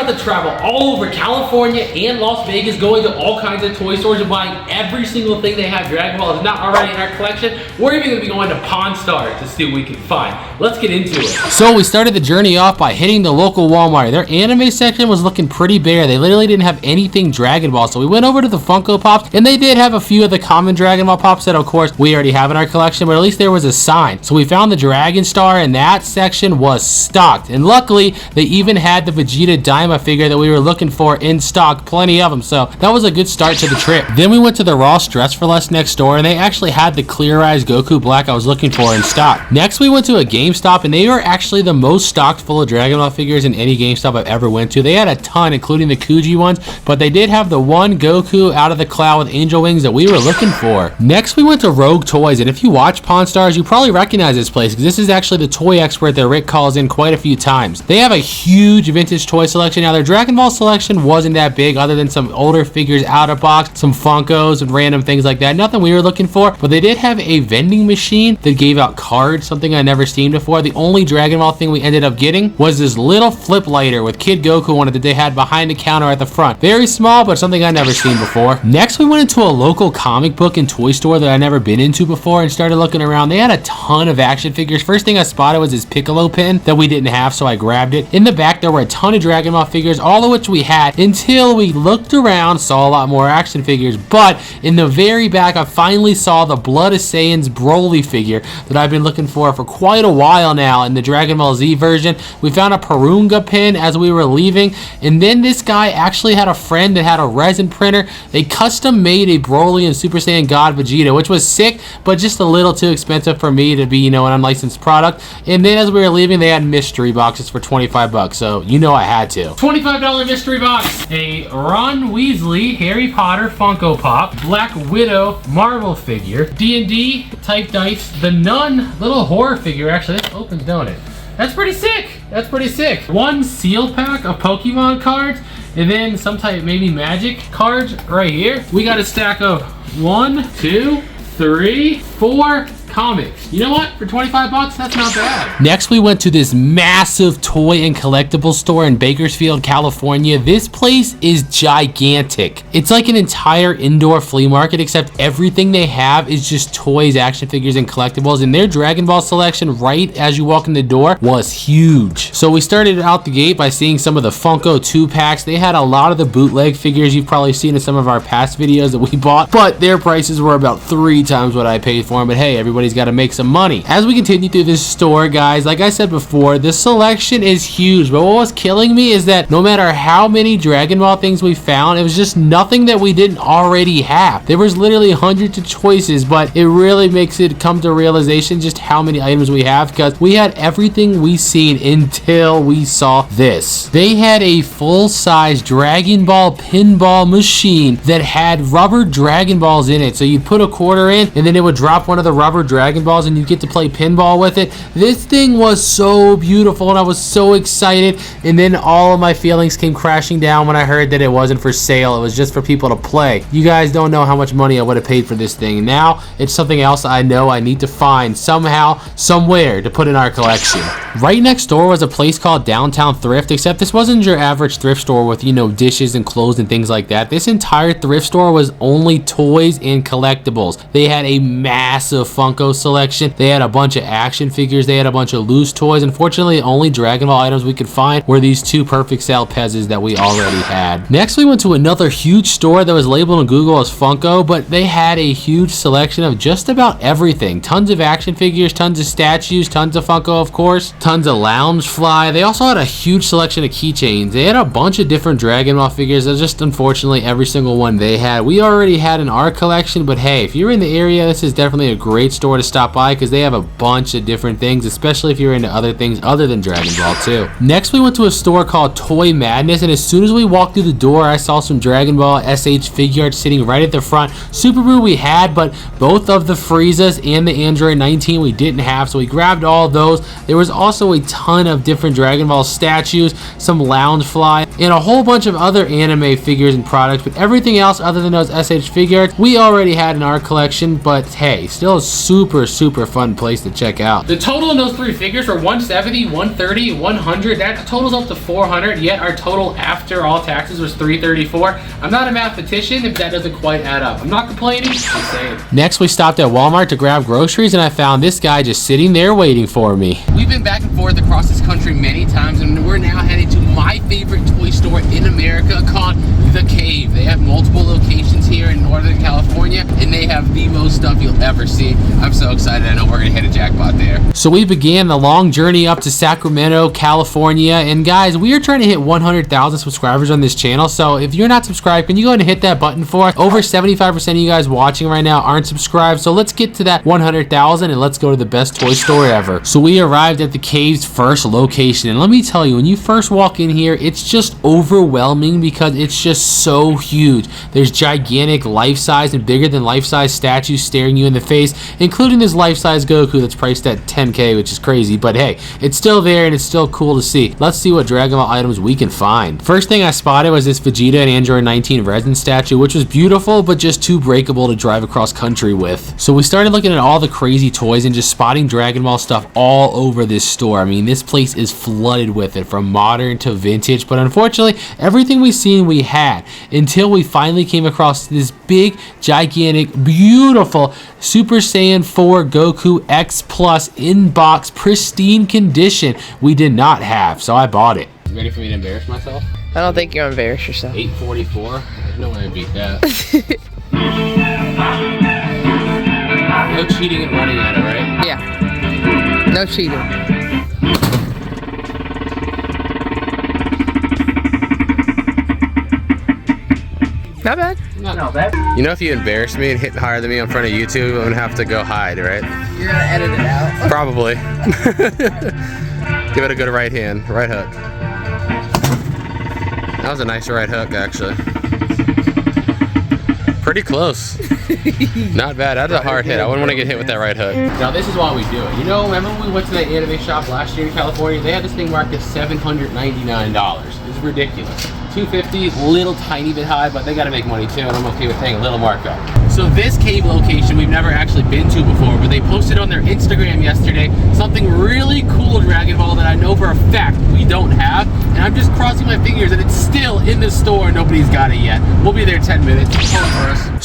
about to travel all over California and Las Vegas, going to all kinds of toy stores and buying every single thing they have Dragon Ball is not already in our collection. We're even gonna be going to Pawn Stars to see what we can find. Let's get into it. So we started the journey off by hitting the local Walmart. Their anime section was looking pretty bare. They literally didn't have anything Dragon Ball. So we went over to the Funko Pops, and they did have a few of the common Dragon Ball Pops that of course we already have in our collection, but at least there was a sign. So we found the Dragon Star, and that section was stocked. And luckily, they even had the Vegeta Daima figure that we were looking for in stock, plenty of them. So that was a good start to the trip. Then we went to the Raw Stress for Less next door, and they actually had the Clear Eyes Goku Black I was looking for in stock. Next, we went to a GameStop, and they were actually the most stocked full of Dragon Ball figures in any GameStop I've ever went to. They had a ton, including the Kuji ones, but they did have the one Goku out of the cloud with angel wings that we were looking for. Next, we went to Rogue Toys, and if you watch Pawn Stars, you probably recognize this place because this is actually the toy expert that Rick calls in quite a few times. They have a huge vintage toy selection. Now, their Dragon Ball selection wasn't that big other than some older figures out of box, some Funkos and random things like that. Nothing we were looking for, but they did have a vending machine that gave out cards, something I never seen before. The only Dragon Ball thing we ended up getting was this little flip lighter with Kid Goku on it that they had behind the counter at the front. Very small, but something I never seen before. Next, we went into a local comic book and toy store that I never been into before and started looking around. They had a ton of action figures. First thing I spotted was this Piccolo pin that we didn't have, so I grabbed it. In the back, there were a ton of Dragon Ball figures, all of which we had until we looked around, saw a lot more action figures. But in the very back, I finally saw the Blood of Saiyans Broly figure that I've been looking for quite a while now in the Dragon Ball Z version. We found a Purunga pin as we were leaving, and then this guy actually had a friend that had a resin printer. They custom made a Broly and Super Saiyan God Vegeta, which was sick, but just a little too expensive for me to be, you know, an unlicensed product. And then as we were leaving, they had mystery boxes for 25 bucks, so you know I had to. $25 mystery box. A Ron Weasley Harry Potter Funko Pop, Black Widow Marvel figure, D&D type dice, the Nun little horror figure. Actually, this opens, don't it? That's pretty sick. That's pretty sick. One seal pack of Pokemon cards, and then some type maybe magic cards right here. We got a stack of 1, 2, 3, 4 comics. You know what? For 25 bucks, that's not bad. Next, we went to this massive toy and collectible store in Bakersfield, California. This place is gigantic. It's like an entire indoor flea market, except everything they have is just toys, action figures, and collectibles. And their Dragon Ball selection right as you walk in the door was huge. So we started out the gate by seeing some of the Funko 2-packs. They had a lot of the bootleg figures you've probably seen in some of our past videos that we bought, but their prices were about 3 times what I paid for them. But hey, everybody's got to make some money. As we continue through this store, guys, like I said before, the selection is huge, but what was killing me is that no matter how many Dragon Ball things we found, it was just nothing that we didn't already have. There was literally hundreds of choices, but it really makes it come to realization just how many items we have, because we had everything we seen until we saw this. They had a full-size Dragon Ball pinball machine that had rubber Dragon Balls in it, so you'd put a quarter in and then it would drop one of the rubber Dragon Balls and you get to play pinball with it. This thing was so beautiful and I was so excited, and then all of my feelings came crashing down when I heard that it wasn't for sale. It was just for people to play. You guys don't know how much money I would have paid for this thing. Now it's something else I know I need to find somehow, somewhere to put in our collection. Right next door was a place called Downtown Thrift, except this wasn't your average thrift store with, you know, dishes and clothes and things like that. This entire thrift store was only toys and collectibles. They had a massive Funko selection. They had a bunch of action figures. They had a bunch of loose toys. Unfortunately, the only Dragon Ball items we could find were these 2 Perfect Cell Pezzas that we already had. Next, we went to another huge store that was labeled on Google as Funko, but they had a huge selection of just about everything. Tons of action figures, tons of statues, tons of Funko, of course, tons of Loungefly. They also had a huge selection of keychains. They had a bunch of different Dragon Ball figures. That's just unfortunately every single one they had. We already had in our collection, but hey, if you're in the area, this is definitely a great store to stop by because they have a bunch of different things, especially if you're into other things other than Dragon Ball too. Next, we went to a store called Toy Madness, and as soon as we walked through the door, I saw some Dragon Ball SH figure art sitting right at the front. Super Boo we had, but both of the Friezas and the Android 19 we didn't have, so we grabbed all those. There was also a ton of different Dragon Ball statues, some Loungefly, and a whole bunch of other anime figures and products, but everything else other than those SH figure arts we already had in our collection. But hey, still super super fun place to check out. The total in those three figures were 170, 130, 100. That totals up to 400, yet our total after all taxes was 334. I'm not a mathematician if that doesn't quite add up. I'm not complaining, just saying. Next, we stopped at Walmart to grab groceries, and I found this guy just sitting there waiting for me. We've been back and forth across this country many times, and we're now heading to my favorite toy store in America called The Cave. They have multiple locations here in Northern California, and they have the most stuff you'll ever see. I'm so excited. I know we're gonna hit a jackpot there. So we began the long journey up to Sacramento, California, and guys, we are trying to hit 100,000 subscribers on this channel. So if you're not subscribed, can you go ahead and hit that button for us? Over 75% of you guys watching right now aren't subscribed. So let's get to that 100,000 and let's go to the best toy store ever. So we arrived at The Cave's first location, and let me tell you, when you first walk in here, it's just overwhelming because it's just so huge. There's gigantic life-size and bigger than life-size statues staring you in the face, including this life-size Goku that's priced at 10K, which is crazy, but hey, it's still there and it's still cool to see. Let's see what Dragon Ball items we can find. First thing I spotted was this Vegeta and Android 19 resin statue, which was beautiful, but just too breakable to drive across country with. So we started looking at all the crazy toys and just spotting Dragon Ball stuff all over this store. I mean, this place is flooded with it, from modern to vintage, but unfortunately, everything we've seen we had, until we finally came across this big, gigantic, beautiful Super Saiyan 4 Goku X Plus in-box, pristine condition we did not have, so I bought it. You ready for me to embarrass myself? I don't think you'll embarrass yourself. 844? There's no way I beat that. No cheating and running at it, right? Yeah. No cheating. Not bad. Not bad. You know, if you embarrass me and hit higher than me in front of YouTube, I'm gonna have to go hide, right? You're gonna edit it out. Probably. Give it a good right hand, right hook. That was a nice right hook, actually. Pretty close. Not bad. That's a hard hit. I wouldn't want to get hit with that right hook. Now this is why we do it. You know, remember when we went to that anime shop last year in California? They had this thing marked as $799. It's ridiculous. $250, a little tiny bit high, but they gotta make money too, and I'm okay with paying a little markup. So this cave location we've never actually been to before, but they posted on their Instagram yesterday something really cool Dragon Ball that I know for a fact we don't have, and I'm just crossing my fingers that it's still in the store. Nobody's got it yet. We'll be there 10 minutes.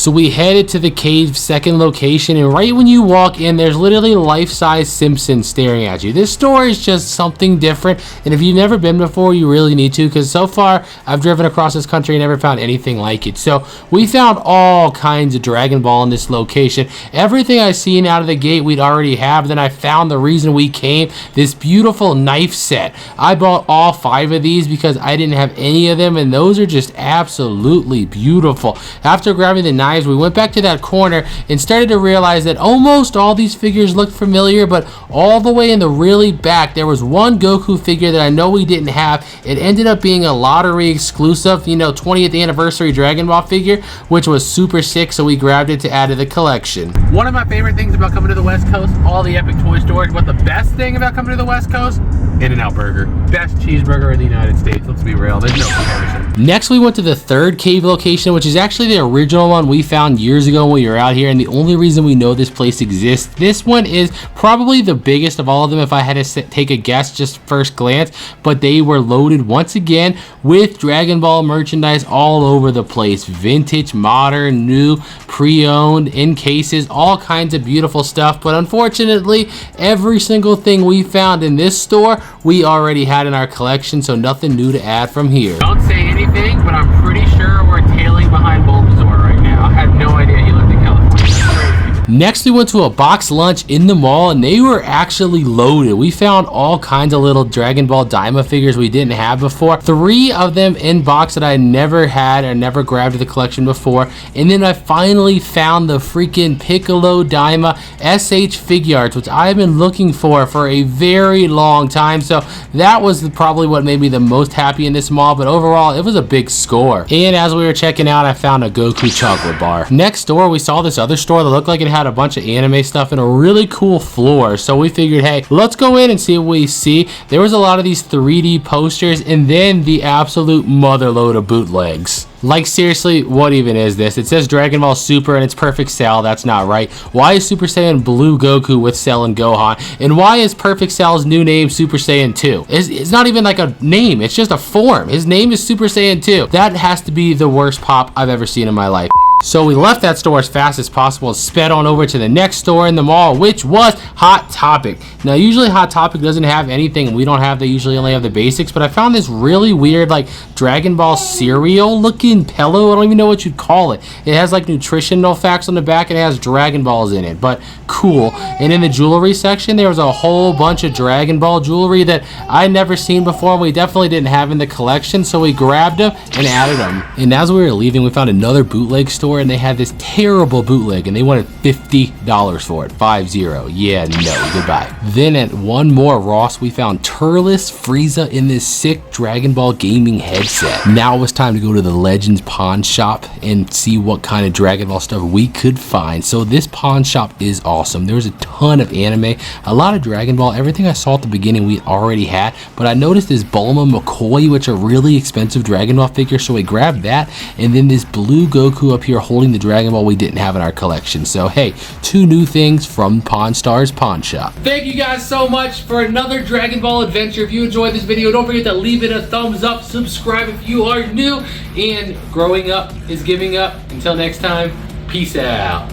So we headed to the cave's second location, and right when you walk in, there's literally life-size Simpsons staring at you. This store is just something different, and if you've never been before, you really need to, because so far I've driven across this country and never found anything like it. So we found all kinds of Dragon Ball in this location. Everything I seen out of the gate we'd already have. Then I found the reason we came, this beautiful knife set. I bought all 5 of these because I didn't have any of them, and those are just absolutely beautiful. After grabbing the knives, we went back to that corner and started to realize that almost all these figures looked familiar, but all the way in the really back there was one Goku figure that I know we didn't have. It ended up being a lottery exclusive, you know, 20th anniversary Dragon Ball figure, which was super sick, so we grabbed it to add to the collection. One of my favorite things about coming to the West Coast, all the epic toy stores, but the best thing about coming to the West Coast, In-N-Out Burger. Best cheeseburger in the United States, let's be real, there's no comparison. Next we went to the third cave location, which is actually the original one we found years ago when we were out here, and the only reason we know this place exists. This one is probably the biggest of all of them if I had to take a guess just first glance, but they were loaded once again with Dragon Ball merchandise all over the place. Vintage, modern, new, pre-owned, in cases, all kinds of beautiful stuff, but unfortunately every single thing we found in this store we already had in our collection, so nothing new to add from here. Don't say anything, but I'm pretty sure we're tailing behind Bulbasaur right now. I had no idea he lived in California. Next we went to a box lunch in the mall, and they were actually loaded. We found all kinds of little Dragon Ball Daima figures we didn't have before. 3 of them in box that I never had or never grabbed to the collection before, and then I finally found the freaking Piccolo Daima SH Figuarts, which I've been looking for a very long time, so that was probably what made me the most happy in this mall, but overall it was a big score. And as we were checking out, I found a Goku chocolate bar. Next door we saw this other store that looked like it had had a bunch of anime stuff and a really cool floor. So we figured, hey, let's go in and see what we see. There was a lot of these 3D posters and then the absolute motherload of bootlegs. Like, seriously, what even is this? It says Dragon Ball Super and it's Perfect Cell. That's not right. Why is Super Saiyan Blue Goku with Cell and Gohan? And why is Perfect Cell's new name Super Saiyan 2? It's not even like a name. It's just a form. His name is Super Saiyan 2. That has to be the worst pop I've ever seen in my life. So we left that store as fast as possible and sped on over to the next store in the mall, which was Hot Topic. Now, usually Hot Topic doesn't have anything. We don't have, they usually only have the basics, but I found this really weird, like, Dragon Ball cereal looking pillow. I don't even know what you'd call it. It has like nutritional facts on the back and it has Dragon Balls in it, but cool. And in the jewelry section, there was a whole bunch of Dragon Ball jewelry that I'd never seen before. We definitely didn't have in the collection, so we grabbed them and added them. And as we were leaving, we found another bootleg store and they had this terrible bootleg and they wanted $50 for it. 50. Yeah, no, goodbye. Then at one more Ross, we found Turles Frieza in this sick Dragon Ball gaming headset. Now it was time to go to the Legends pawn shop and see what kind of Dragon Ball stuff we could find. So this pawn shop is awesome. There was a ton of anime, a lot of Dragon Ball. Everything I saw at the beginning we already had, but I noticed this Bulma McCoy, which are really expensive Dragon Ball figures, so we grabbed that, and then this Blue Goku up here holding the Dragon Ball we didn't have in our collection. So hey, 2 new things from Pawn Stars Pawn Shop. Thank you guys so much for another Dragon Ball adventure. If you enjoyed this video, don't forget to leave it a thumbs up, subscribe if you are new, and growing up is giving up. Until next time, peace out.